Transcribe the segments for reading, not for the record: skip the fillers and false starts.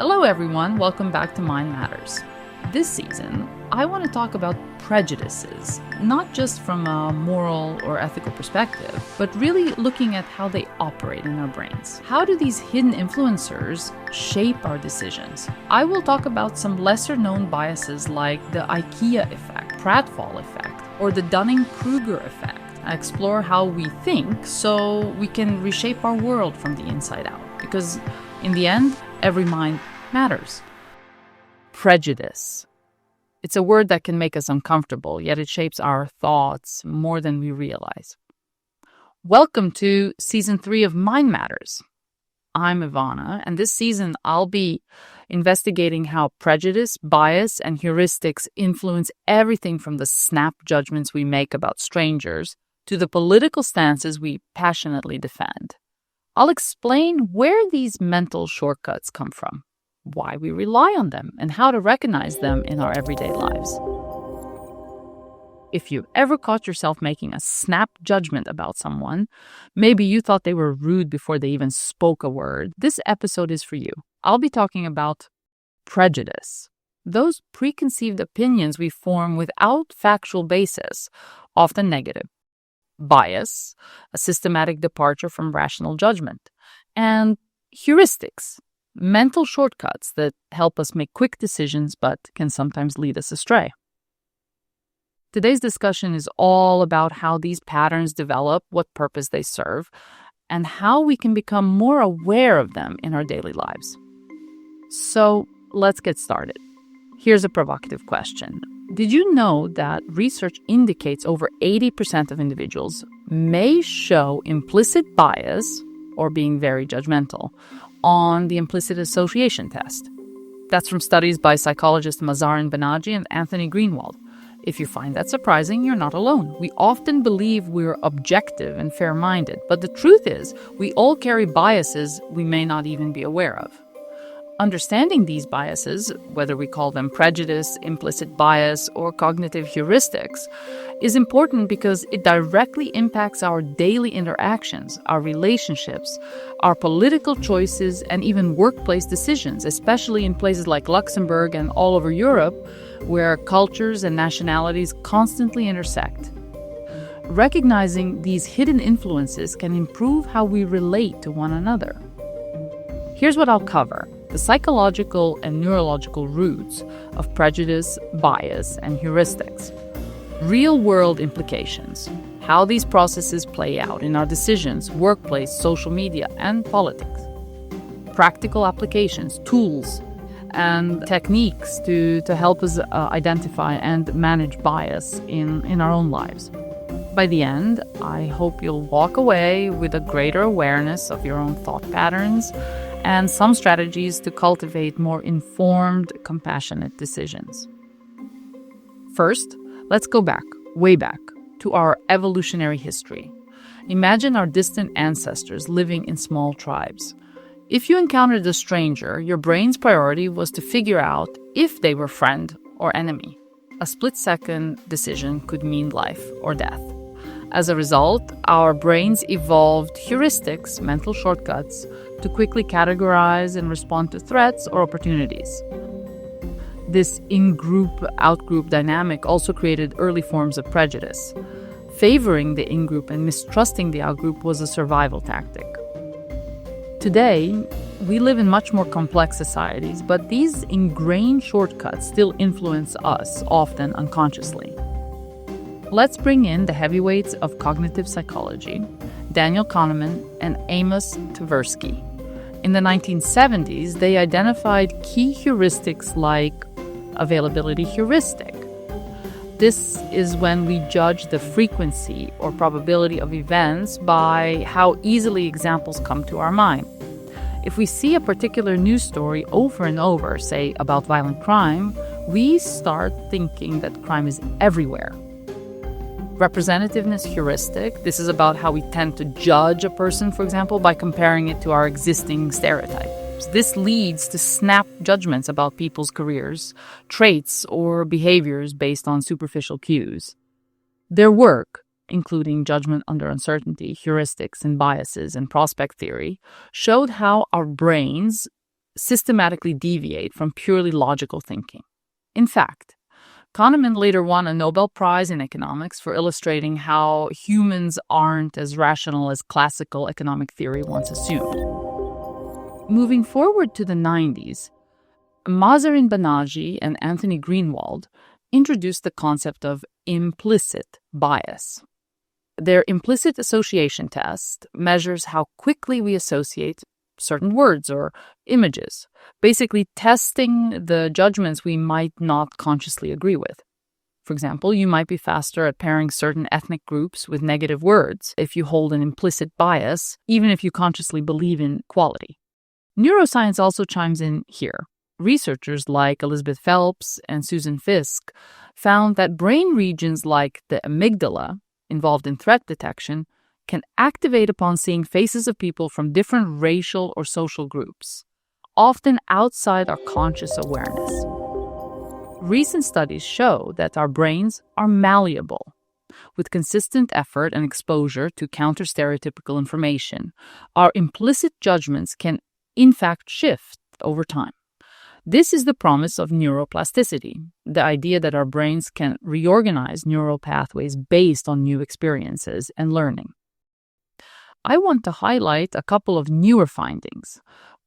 Hello everyone, welcome back to Mind Matters. This season, I want to talk about prejudices, not just from a moral or ethical perspective, but really looking at how they operate in our brains. How do these hidden influencers shape our decisions? I will talk about some lesser-known biases like the IKEA effect, pratfall effect, or the Dunning-Kruger effect. I explore how we think so we can reshape our world from the inside out, because in the end, every mind matters. Prejudice. It's a word that can make us uncomfortable, yet it shapes our thoughts more than we realize. Welcome to Season 3 of Mind Matters. I'm Ivana, and this season I'll be investigating how prejudice, bias, and heuristics influence everything from the snap judgments we make about strangers to the political stances we passionately defend. I'll explain where these mental shortcuts come from, why we rely on them, and how to recognize them in our everyday lives. If you've ever caught yourself making a snap judgment about someone, maybe you thought they were rude before they even spoke a word, this episode is for you. I'll be talking about prejudice, those preconceived opinions we form without factual basis, often negative. Bias, a systematic departure from rational judgment. And heuristics, mental shortcuts that help us make quick decisions but can sometimes lead us astray. Today's discussion is all about how these patterns develop, what purpose they serve, and how we can become more aware of them in our daily lives. So let's get started. Here's a provocative question. Did you know that research indicates over 80% of individuals may show implicit bias or being very judgmental on the implicit association test? That's from studies by psychologists Mazar and Banaji and Anthony Greenwald. If you find that surprising, you're not alone. We often believe we're objective and fair-minded, but the truth is we all carry biases we may not even be aware of. Understanding these biases, whether we call them prejudice, implicit bias, or cognitive heuristics, is important because it directly impacts our daily interactions, our relationships, our political choices, and even workplace decisions, especially in places like Luxembourg and all over Europe, where cultures and nationalities constantly intersect. Recognizing these hidden influences can improve how we relate to one another. Here's what I'll cover: the psychological and neurological roots of prejudice, bias, and heuristics. Real-world implications, how these processes play out in our decisions, workplace, social media, and politics. Practical applications, tools, and techniques to help us identify and manage bias in our own lives. By the end, I hope you'll walk away with a greater awareness of your own thought patterns and some strategies to cultivate more informed, compassionate decisions. First, let's go back, way back, to our evolutionary history. Imagine our distant ancestors living in small tribes. If you encountered a stranger, your brain's priority was to figure out if they were friend or enemy. A split-second decision could mean life or death. As a result, our brains evolved heuristics, mental shortcuts, to quickly categorize and respond to threats or opportunities. This in-group, out-group dynamic also created early forms of prejudice. Favoring the in-group and mistrusting the out-group was a survival tactic. Today, we live in much more complex societies, but these ingrained shortcuts still influence us, often unconsciously. Let's bring in the heavyweights of cognitive psychology, Daniel Kahneman and Amos Tversky. In the 1970s, they identified key heuristics like availability heuristic. This is when we judge the frequency or probability of events by how easily examples come to our mind. If we see a particular news story over and over, say about violent crime, we start thinking that crime is everywhere. Representativeness heuristic, this is about how we tend to judge a person, for example, by comparing it to our existing stereotypes. This leads to snap judgments about people's careers, traits, or behaviors based on superficial cues. Their work, including judgment under uncertainty, heuristics and biases, and prospect theory, showed how our brains systematically deviate from purely logical thinking. In fact, Kahneman later won a Nobel Prize in economics for illustrating how humans aren't as rational as classical economic theory once assumed. Moving forward to the 90s, Mazarin Banaji and Anthony Greenwald introduced the concept of implicit bias. Their implicit association test measures how quickly we associate certain words or images, basically testing the judgments we might not consciously agree with. For example, you might be faster at pairing certain ethnic groups with negative words if you hold an implicit bias, even if you consciously believe in equality. Neuroscience also chimes in here. Researchers like Elizabeth Phelps and Susan Fiske found that brain regions like the amygdala, involved in threat detection, can activate upon seeing faces of people from different racial or social groups, often outside our conscious awareness. Recent studies show that our brains are malleable. With consistent effort and exposure to counter-stereotypical information, our implicit judgments can, in fact, shift over time. This is the promise of neuroplasticity, the idea that our brains can reorganize neural pathways based on new experiences and learning. I want to highlight a couple of newer findings.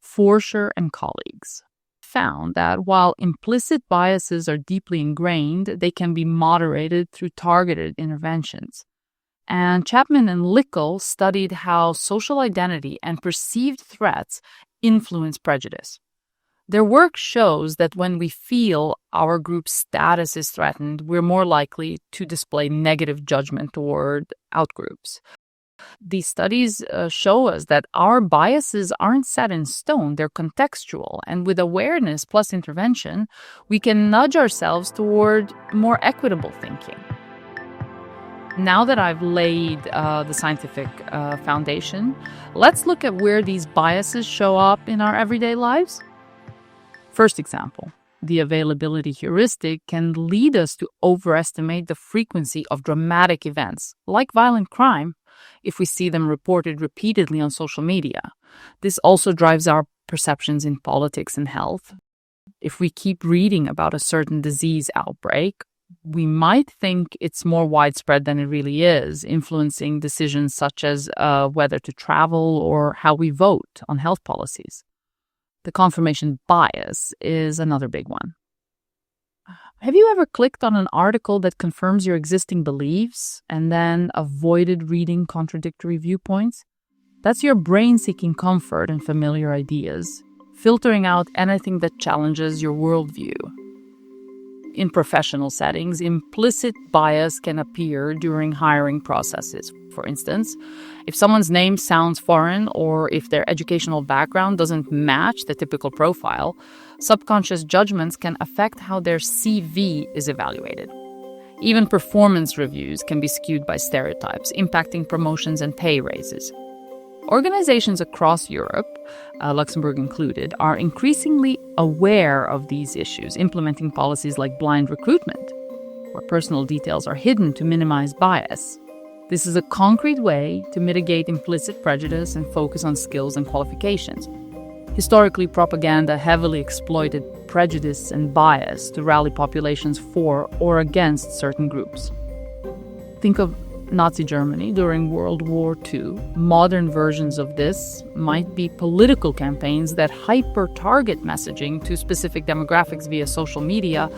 Forscher and colleagues found that while implicit biases are deeply ingrained, they can be moderated through targeted interventions. And Chapman and Lickel studied how social identity and perceived threats influence prejudice. Their work shows that when we feel our group's status is threatened, we're more likely to display negative judgment toward outgroups. These studies show us that our biases aren't set in stone, they're contextual, and with awareness plus intervention, we can nudge ourselves toward more equitable thinking. Now that I've laid the scientific foundation, let's look at where these biases show up in our everyday lives. First example, the availability heuristic can lead us to overestimate the frequency of dramatic events, like violent crime, if we see them reported repeatedly on social media. This also drives our perceptions in politics and health. If we keep reading about a certain disease outbreak, we might think it's more widespread than it really is, influencing decisions such as whether to travel or how we vote on health policies. The confirmation bias is another big one. Have you ever clicked on an article that confirms your existing beliefs and then avoided reading contradictory viewpoints? That's your brain seeking comfort in familiar ideas, filtering out anything that challenges your worldview. In professional settings, implicit bias can appear during hiring processes. For instance, if someone's name sounds foreign or if their educational background doesn't match the typical profile, subconscious judgments can affect how their CV is evaluated. Even performance reviews can be skewed by stereotypes, impacting promotions and pay raises. Organizations across Europe, Luxembourg included, are increasingly aware of these issues, implementing policies like blind recruitment, where personal details are hidden to minimize bias. This is a concrete way to mitigate implicit prejudice and focus on skills and qualifications. Historically, propaganda heavily exploited prejudice and bias to rally populations for or against certain groups. Think of Nazi Germany during World War II. Modern versions of this might be political campaigns that hyper-target messaging to specific demographics via social media,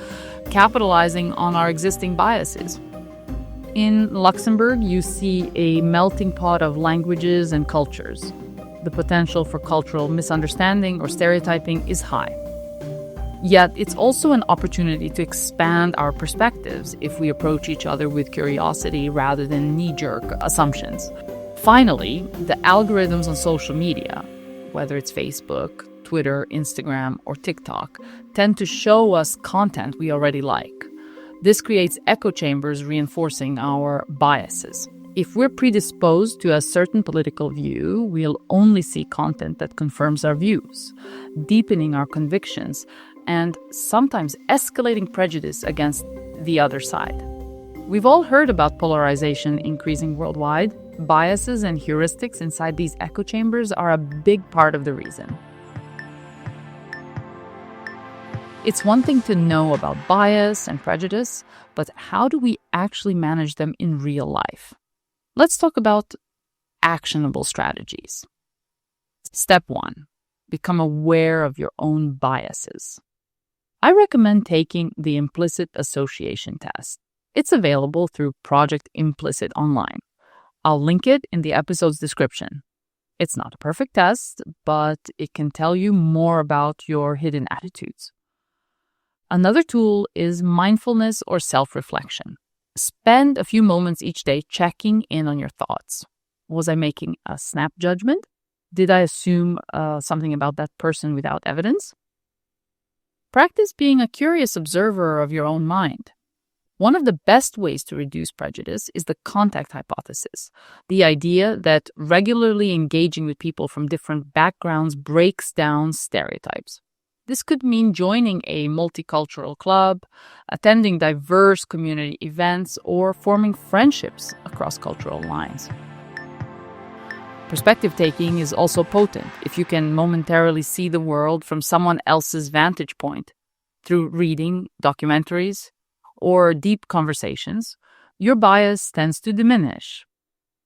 capitalizing on our existing biases. In Luxembourg, you see a melting pot of languages and cultures. The potential for cultural misunderstanding or stereotyping is high. Yet, it's also an opportunity to expand our perspectives if we approach each other with curiosity rather than knee-jerk assumptions. Finally, the algorithms on social media, whether it's Facebook, Twitter, Instagram, or TikTok, tend to show us content we already like. This creates echo chambers reinforcing our biases. If we're predisposed to a certain political view, we'll only see content that confirms our views, deepening our convictions, and sometimes escalating prejudice against the other side. We've all heard about polarization increasing worldwide. Biases and heuristics inside these echo chambers are a big part of the reason. It's one thing to know about bias and prejudice, but how do we actually manage them in real life? Let's talk about actionable strategies. Step 1. Become aware of your own biases. I recommend taking the implicit association test. It's available through Project Implicit online. I'll link it in the episode's description. It's not a perfect test, but it can tell you more about your hidden attitudes. Another tool is mindfulness or self-reflection. Spend a few moments each day checking in on your thoughts. Was I making a snap judgment? Did I assume something about that person without evidence? Practice being a curious observer of your own mind. One of the best ways to reduce prejudice is the contact hypothesis, the idea that regularly engaging with people from different backgrounds breaks down stereotypes. This could mean joining a multicultural club, attending diverse community events, or forming friendships across cultural lines. Perspective taking is also potent if you can momentarily see the world from someone else's vantage point. Through reading, documentaries, or deep conversations, your bias tends to diminish.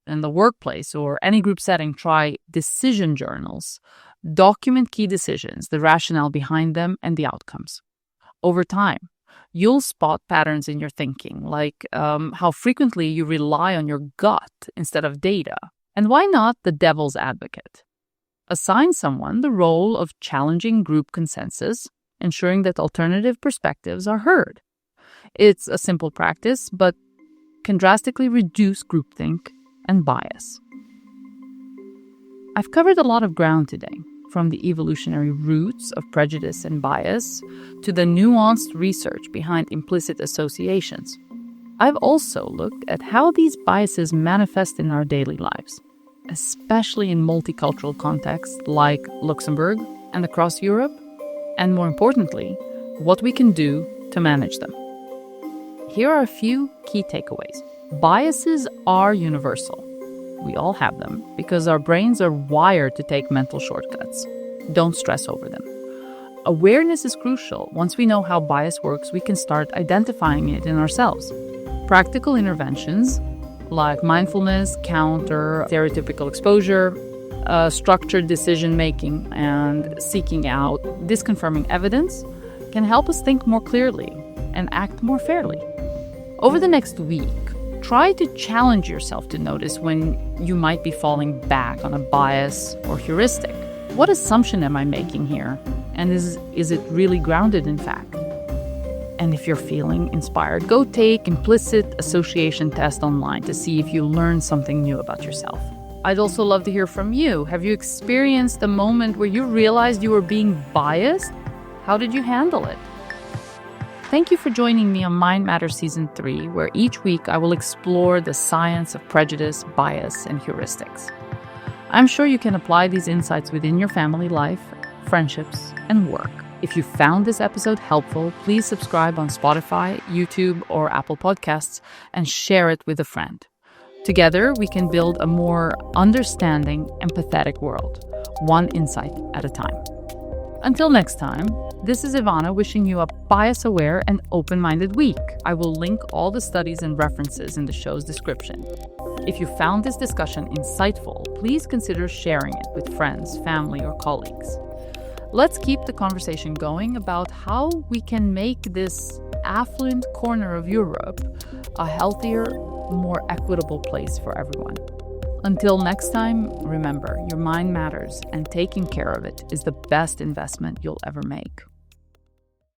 In the workplace or any group setting, try decision journals. Document key decisions, the rationale behind them, and the outcomes. Over time, you'll spot patterns in your thinking, like how frequently you rely on your gut instead of data. And why not the devil's advocate? Assign someone the role of challenging group consensus, ensuring that alternative perspectives are heard. It's a simple practice, but can drastically reduce groupthink and bias. I've covered a lot of ground today, from the evolutionary roots of prejudice and bias to the nuanced research behind implicit associations. I've also looked at how these biases manifest in our daily lives, especially in multicultural contexts like Luxembourg and across Europe, and more importantly, what we can do to manage them. Here are a few key takeaways. Biases are universal. We all have them because our brains are wired to take mental shortcuts. Don't stress over them. Awareness is crucial. Once we know how bias works, we can start identifying it in ourselves. Practical interventions like mindfulness, counter stereotypical exposure, structured decision-making, and seeking out disconfirming evidence can help us think more clearly and act more fairly. Over the next week, try to challenge yourself to notice when you might be falling back on a bias or heuristic. What assumption am I making here? And is it really grounded in fact? And if you're feeling inspired, go take implicit association test online to see if you learn something new about yourself. I'd also love to hear from you. Have you experienced a moment where you realized you were being biased? How did you handle it? Thank you for joining me on Mind Matters Season 3, where each week I will explore the science of prejudice, bias, and heuristics. I'm sure you can apply these insights within your family life, friendships, and work. If you found this episode helpful, please subscribe on Spotify, YouTube, or Apple Podcasts and share it with a friend. Together, we can build a more understanding, empathetic world, one insight at a time. Until next time, this is Ivana wishing you a bias-aware and open-minded week. I will link all the studies and references in the show's description. If you found this discussion insightful, please consider sharing it with friends, family, or colleagues. Let's keep the conversation going about how we can make this affluent corner of Europe a healthier, more equitable place for everyone. Until next time, remember, your mind matters, and taking care of it is the best investment you'll ever make.